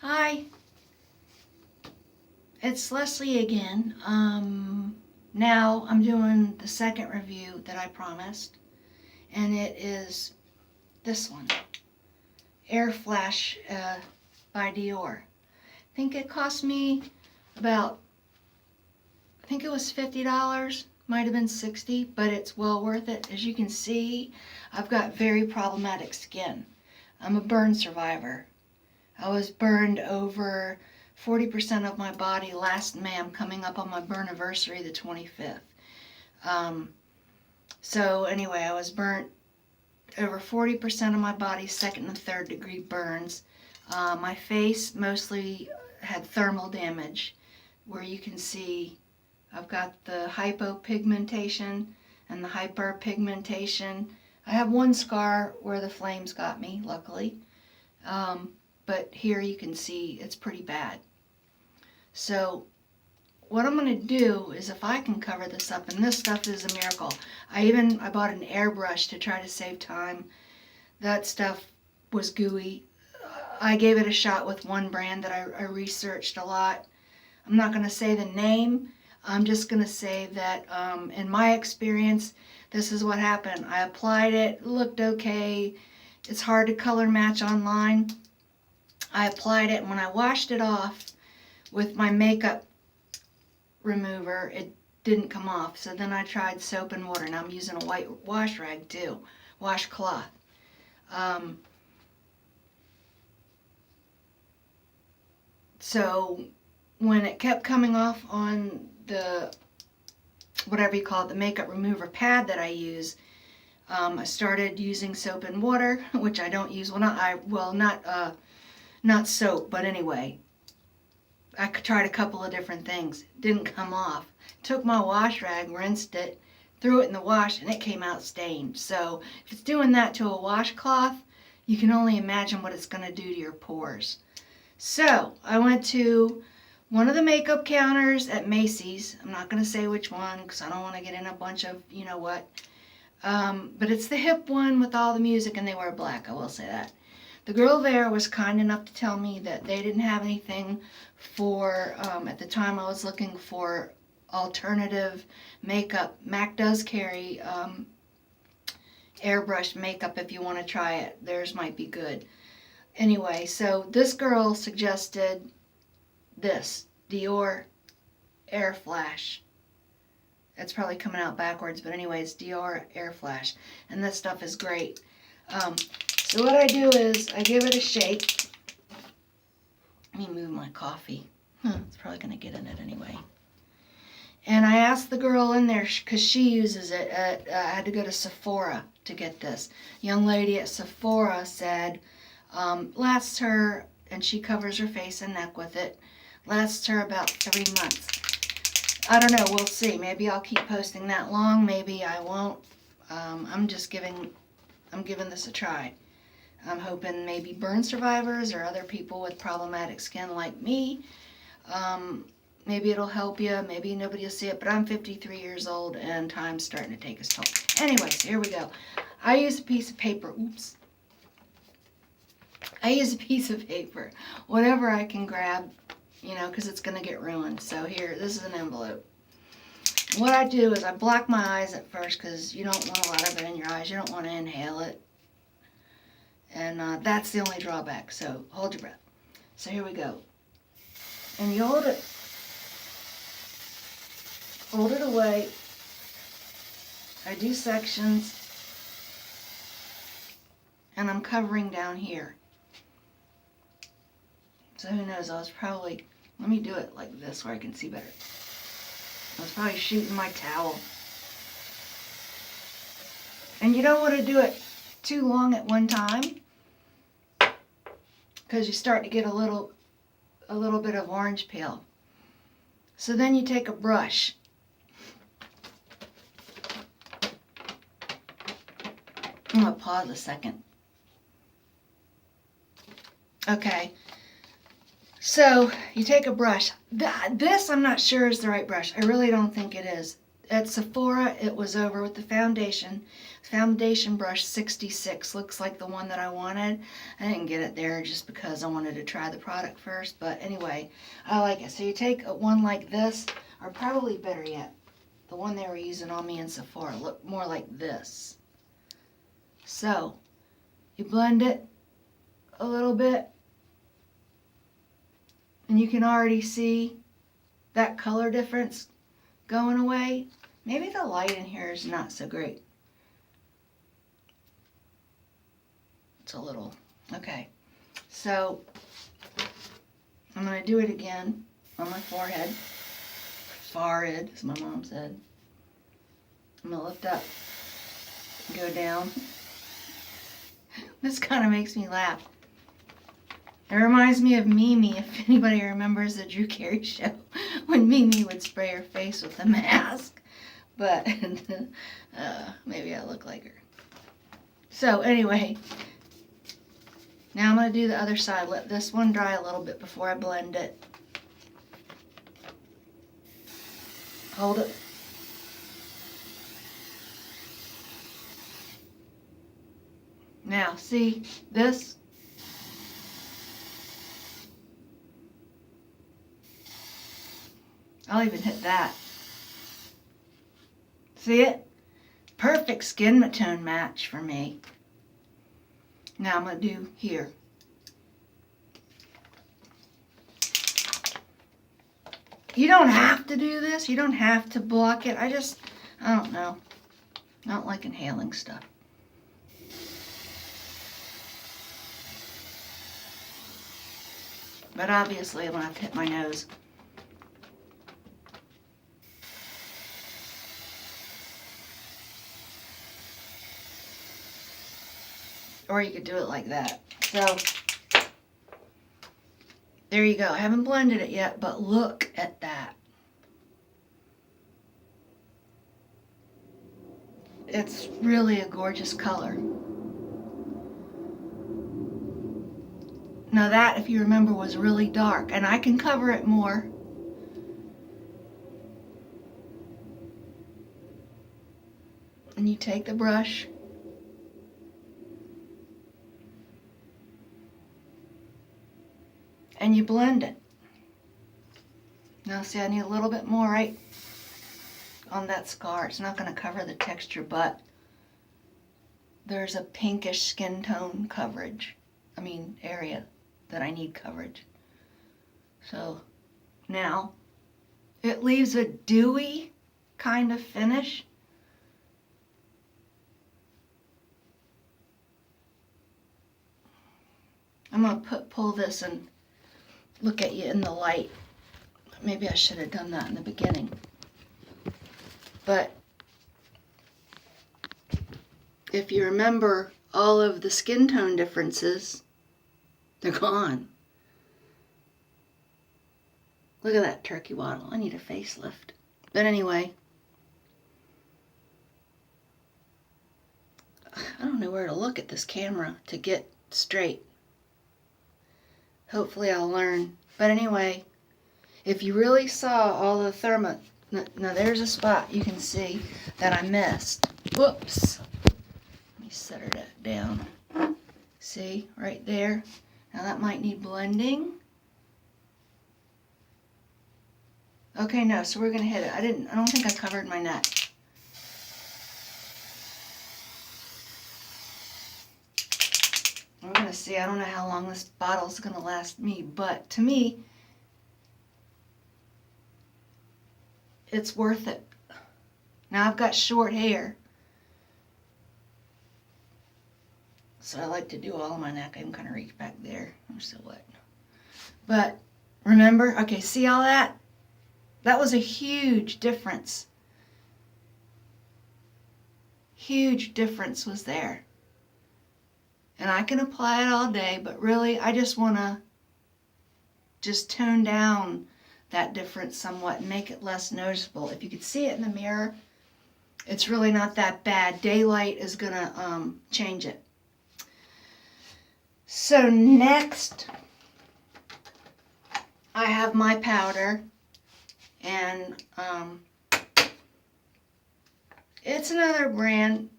Hi, it's Leslie again. Now I'm doing the second review that I promised, and it is this one, Airflash by Dior. I think it cost me about, I think it was $50, might have been $60, but it's well worth it. As you can see, I've got very problematic skin. I'm a burn survivor. I was burned over 40% of my body last May. I'm coming up on my burniversary, the 25th. So anyway, I was burnt over 40% of my body, second and third degree burns. My face mostly had thermal damage, where you can see I've got the hypopigmentation and the hyperpigmentation. I have one scar where the flames got me, luckily. But here you can see it's pretty bad. So what I'm going to do is, if I can cover this up, and this stuff is a miracle. I bought an airbrush to try to save time. That stuff was gooey. I gave it a shot with one brand that I researched a lot. I'm not going to say the name. I'm just going to say that in my experience, this is what happened. I applied it, looked okay. It's hard to color match online. I applied it, and when I washed it off with my makeup remover, it didn't come off. So then I tried soap and water. Now I'm using a white wash rag too, washcloth. So when it kept coming off on the, whatever you call it, the makeup remover pad that I use, I started using soap and water, which I don't use. Not soap, but anyway, I tried a couple of different things. Didn't come off. Took my wash rag, rinsed it, threw it in the wash, and it came out stained. So if it's doing that to a washcloth, you can only imagine what it's going to do to your pores. So I went to one of the makeup counters at Macy's. I'm not going to say which one because I don't want to get in a bunch of you know what. But it's the hip one with all the music, and they wear black, I will say that. The girl there was kind enough to tell me that they didn't have anything for, at the time I was looking for alternative makeup. MAC does carry airbrush makeup if you want to try it. Theirs might be good. Anyway, so this girl suggested this, Dior Airflash. It's probably coming out backwards, but anyway, it's Dior Airflash. And this stuff is great. So what I do is I give it a shake. Let me move my coffee. It's probably going to get in it anyway. And I asked the girl in there, because she uses it, I had to go to Sephora to get this. Young lady at Sephora said, lasts her, and she covers her face and neck with it, lasts her about 3 months. I don't know, we'll see. Maybe I'll keep posting that long, maybe I won't. I'm giving this a try. I'm hoping maybe burn survivors or other people with problematic skin like me, maybe it'll help you, maybe nobody will see it, but I'm 53 years old and time's starting to take its toll. Anyways, here we go. I use a piece of paper, I use a piece of paper, whatever I can grab, because it's going to get ruined. So here, this is an envelope. What I do is I block my eyes at first because you don't want a lot of it in your eyes. You don't want to inhale it. And that's the only drawback. So hold your breath. So here we go. And you hold it away. I do sections. And I'm covering down here. So who knows, let me do it like this where I can see better. I was probably shooting my towel. And you don't want to do it too long at one time, because you start to get a little bit of orange peel. So then you take a brush. I'm going to pause a second. Okay. So you take a brush. This I'm not sure is the right brush. I really don't think it is. at Sephora, it was over with the foundation. Foundation brush 66 looks like the one that I wanted. I didn't get it there just because I wanted to try the product first, but anyway, I like it. So you take one like this, or probably better yet, the one they were using on me in Sephora looked more like this. So you blend it a little bit, and you can already see that color difference going away. Maybe the light in here is not so great. It's a little, okay. So I'm going to do it again on my forehead. Forehead, as my mom said. I'm going to lift up, go down. This kind of makes me laugh. It reminds me of Mimi, if anybody remembers the Drew Carey show, when Mimi would spray her face with a mask. But maybe I look like her. So anyway, now I'm going to do the other side. Let this one dry a little bit before I blend it. Hold it. Now, see this? I'll even hit that. See it? Perfect skin tone match for me. Now I'm going to do here. You don't have to do this. You don't have to block it. I don't know. I don't like inhaling stuff. But obviously I'm going to have to hit my nose. Or you could do it like that. So, there you go. I haven't blended it yet, but look at that. It's really a gorgeous color. Now that, if you remember, was really dark, and I can cover it more. And you take the brush, and you blend it. Now see, I need a little bit more right on that scar. It's not going to cover the texture, but there's a pinkish skin tone area that I need coverage. So now it leaves a dewy kind of finish. I'm going to pull this and look at you in the light. Maybe I should have done that in the beginning. But if you remember all of the skin tone differences, they're gone. Look at that turkey waddle. I need a facelift. But anyway, I don't know where to look at this camera to get straight. Hopefully I'll learn. But anyway, if you really saw all the now there's a spot you can see that I missed. Whoops. Let me set her down. See, right there. Now that might need blending. Okay, no, so we're gonna hit it. I don't think I covered my neck. We're gonna see. I don't know how long this bottle's gonna last me, but to me, it's worth it. Now I've got short hair, so I like to do all of my neck. I can kind of reach back there. I'm still wet. But remember, okay, see all that? That was a huge difference. Huge difference was there. And I can apply it all day, but really I just want to just tone down that difference somewhat and make it less noticeable. If you could see it in the mirror, it's really not that bad. Daylight is going to change it. So next, I have my powder, and It's another brand.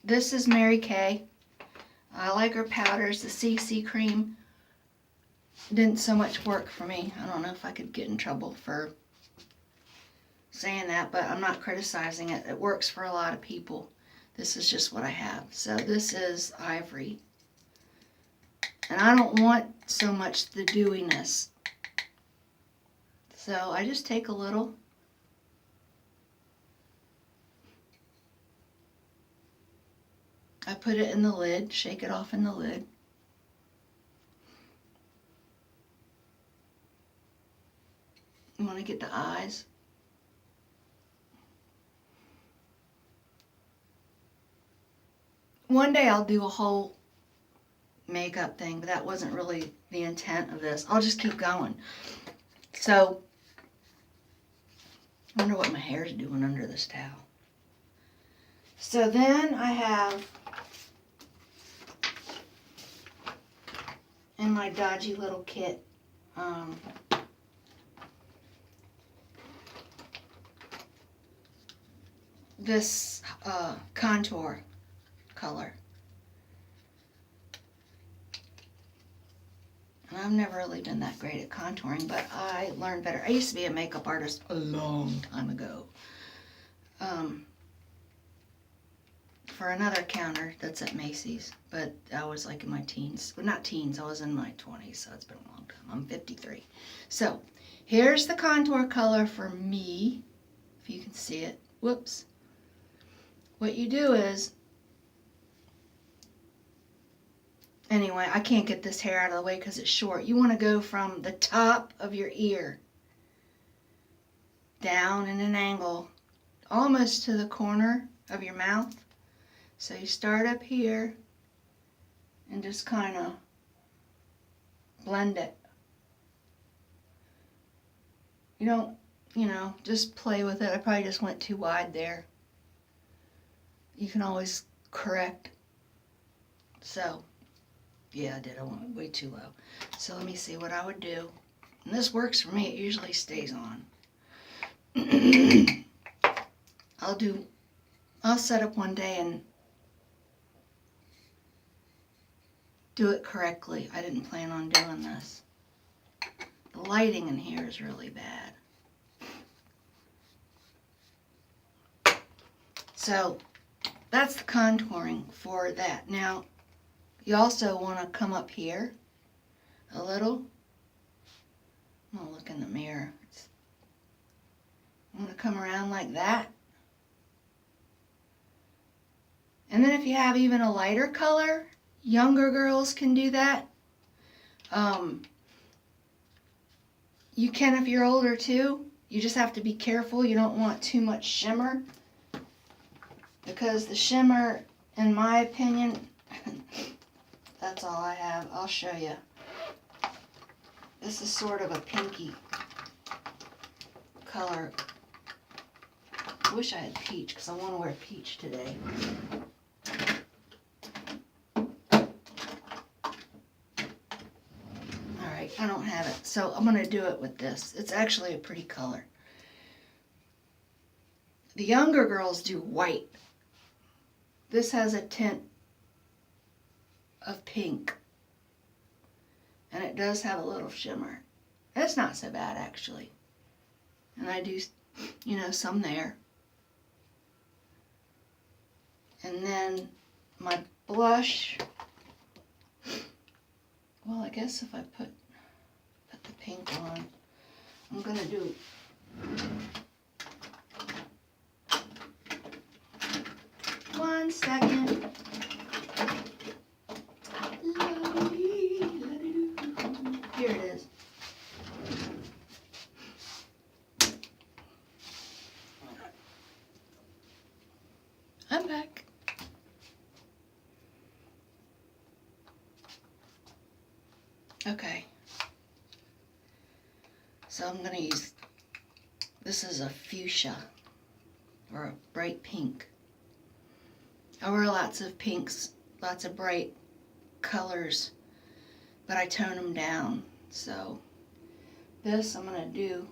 This is Mary Kay. I like her powders. The CC cream didn't so much work for me. I don't know if I could get in trouble for saying that, but I'm not criticizing it. It works for a lot of people. This is just what I have. So this is Ivory. And I don't want so much the dewiness. So I just take a little. I put it in the lid, shake it off in the lid. You want to get the eyes. One day I'll do a whole makeup thing, but that wasn't really the intent of this. I'll just keep going. So, I wonder what my hair's doing under this towel. So then I have in my dodgy little kit, this contour color. And I've never really been that great at contouring, but I learned better. I used to be a makeup artist a long time ago. For another counter that's at Macy's, but I was like in my teens. Well, not teens, I was in my 20s, so it's been a long time. I'm 53. So, here's the contour color for me, if you can see it. Whoops. What you do is, anyway, I can't get this hair out of the way because it's short. You want to go from the top of your ear down in an angle almost to the corner of your mouth. So you start up here and just kind of blend it. You don't, just play with it. I probably just went too wide there. You can always correct. So, yeah, I did. I went way too low. So let me see what I would do. And this works for me. It usually stays on. I'll set up one day and do it correctly. I didn't plan on doing this. The lighting in here is really bad. So that's the contouring for that. Now, you also want to come up here a little. I'm going to look in the mirror. I'm going to come around like that. And then if you have even a lighter color, younger girls can do that. You can if you're older too. You just have to be careful. You don't want too much shimmer. Because the shimmer, in my opinion, that's all I have. I'll show you. This is sort of a pinky color. I wish I had peach because I want to wear peach today. Alright, I don't have it. So I'm going to do it with this. It's actually a pretty color. The younger girls do white. This has a tint of pink. And it does have a little shimmer. It's not so bad, actually. And I do, some there. And then my blush. Well, I guess if I put the pink on, I'm going to do... One second. Here it is. I'm back. Okay. So I'm going to use, this is a fuchsia, or a bright pink. I wear lots of pinks, lots of bright colors, but I tone them down. So this I'm going to do.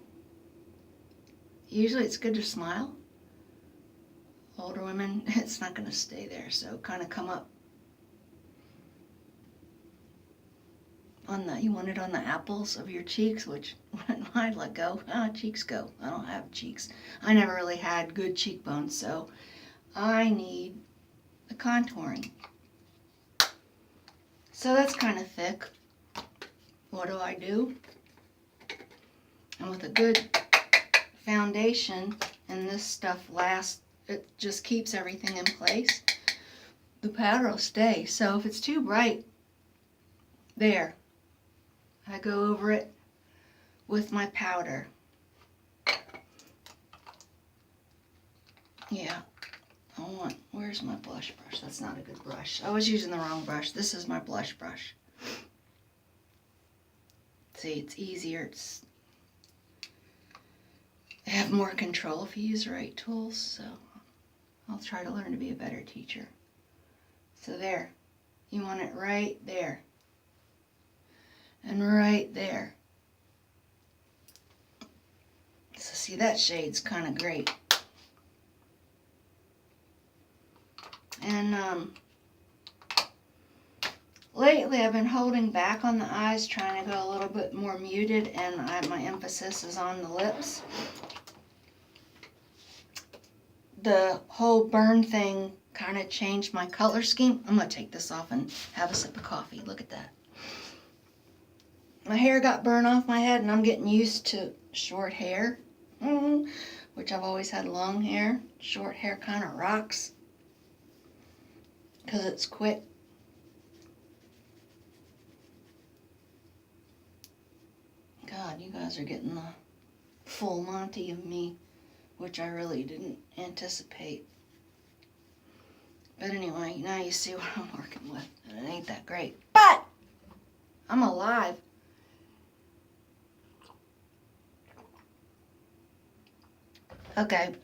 Usually it's good to smile. older women, it's not going to stay there. So kind of come up on the, you want it on the apples of your cheeks, which when I let go, cheeks go. I don't have cheeks. I never really had good cheekbones, so I need the contouring. So that's kind of thick. What do? And with a good foundation, and this stuff lasts, it just keeps everything in place, the powder will stay. So if it's too bright, there, I go over it with my powder. Yeah, where's my blush brush? That's not a good brush. I was using the wrong brush. This is my blush brush. See, it's easier. I have more control if you use the right tools, so I'll try to learn to be a better teacher. So there, you want it right there. And right there. So see, that shade's kind of great. And lately I've been holding back on the eyes, trying to go a little bit more muted, and my emphasis is on the lips. The whole burn thing kind of changed my color scheme. I'm going to take this off and have a sip of coffee. Look at that. My hair got burned off my head, and I'm getting used to short hair, which I've always had long hair. Short hair kind of rocks because it's quick. God, you guys are getting the full Monty of me, which I really didn't anticipate. But anyway, now you see what I'm working with, and it ain't that great. But I'm alive. Okay.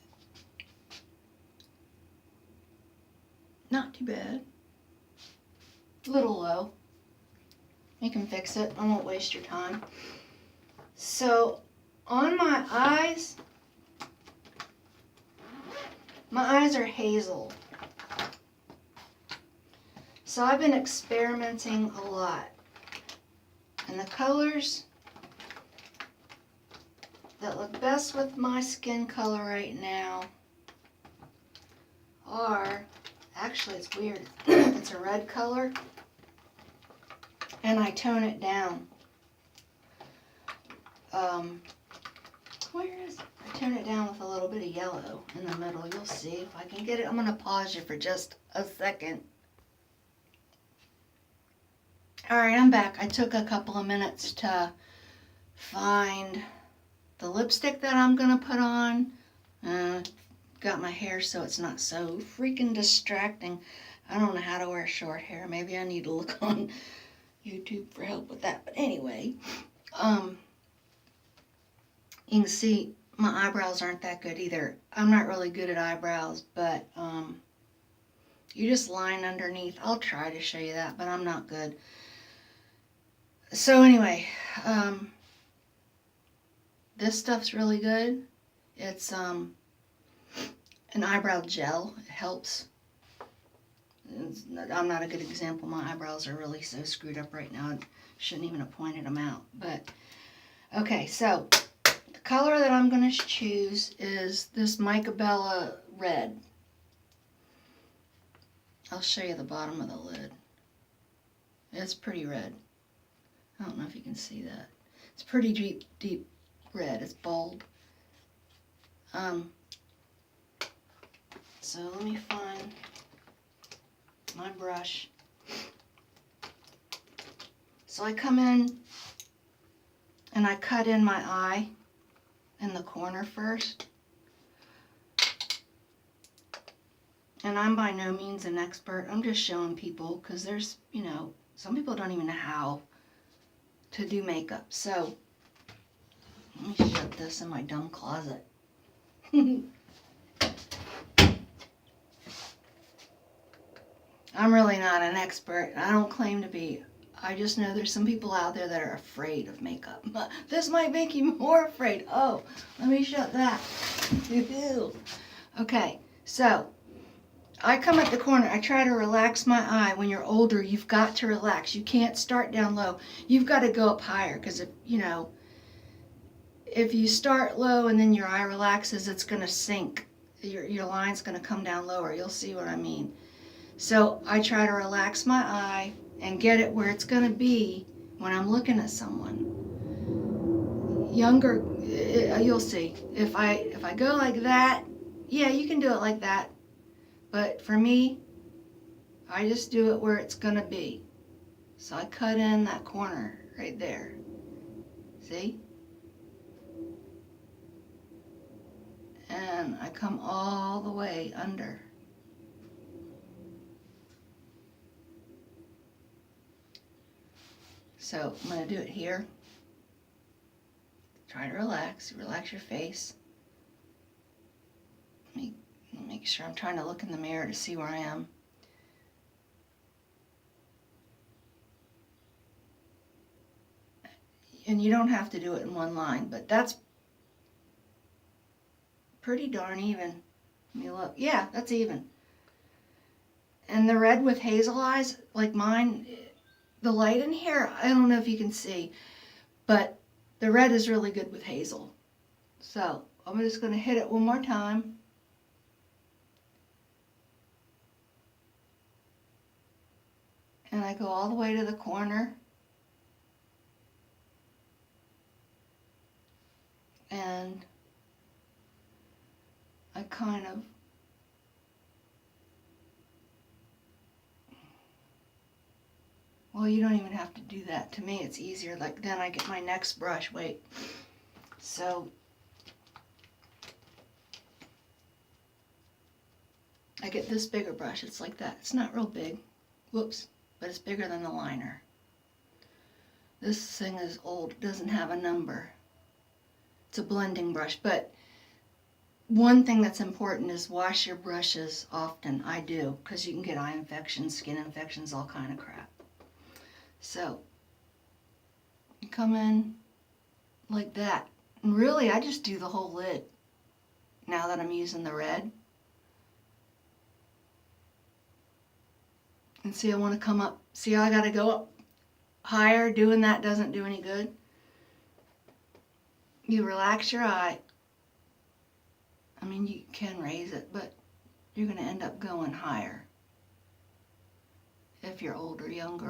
Not too bad. A little low. You can fix it. I won't waste your time. So, on my eyes are hazel. So I've been experimenting a lot. And the colors that look best with my skin color right now are, actually it's weird, it's a red color, and I tone it down. Where is it? I tone it down with a little bit of yellow in the middle. You'll see if I can get it. I'm going to pause you for just a second. Alright, I'm back. I took a couple of minutes to find the lipstick that I'm going to put on. Got my hair so it's not so freaking distracting. I don't know how to wear short hair. Maybe I need to look on YouTube for help with that. But anyway, you can see my eyebrows aren't that good either. I'm not really good at eyebrows, but you just line underneath. I'll try to show you that, but I'm not good. So anyway, this stuff's really good. It's an eyebrow gel. It helps. I'm not a good example. My eyebrows are really so screwed up right now. I shouldn't even have pointed them out. But okay, so the color that I'm going to choose is this Mica Bella red. I'll show you the bottom of the lid. It's pretty red. I don't know if you can see that. It's pretty deep red. It's bold. So let me find my brush. So I come in and I cut in my eye in the corner first. And I'm by no means an expert. I'm just showing people because there's, some people don't even know how to do makeup. So let me shut this in my dumb closet. I'm really not an expert. I don't claim to be. I just know there's some people out there that are afraid of makeup. This might make you more afraid. Oh, let me shut that. Okay, so I come at the corner, I try to relax my eye. When you're older, you've got to relax. You can't start down low. You've got to go up higher, because if you start low and then your eye relaxes, it's going to sink. Your line's going to come down lower. You'll see what I mean. So I try to relax my eye and get it where it's going to be when I'm looking at someone. Younger, you'll see. If I go like that, yeah, you can do it like that. But for me, I just do it where it's going to be. So I cut in that corner right there. See? And I come all the way under. So I'm going to do it here. Try to relax your face. Let me make sure. I'm trying to look in the mirror to see where I am. And you don't have to do it in one line, but that's pretty darn even. Let me look. Yeah, that's even. And the red with hazel eyes, like mine, the light in here, I don't know if you can see, but the red is really good with hazel. So I'm just going to hit it one more time. And I go all the way to the corner. And I kind of well, you don't even have to do that. To me, it's easier. Like, then I get my next brush. Wait. So I get this bigger brush. It's like that. It's not real big. Whoops. But it's bigger than the liner. This thing is old. It doesn't have a number. It's a blending brush. But one thing that's important is wash your brushes often. I do, because you can get eye infections, skin infections, all kind of crap. So you come in like that. And really, I just do the whole lid now that I'm using the red. And see, I want to come up. See how I got to go up higher? Doing that doesn't do any good. You relax your eye. I mean, you can raise it, but you're going to end up going higher if you're older, younger.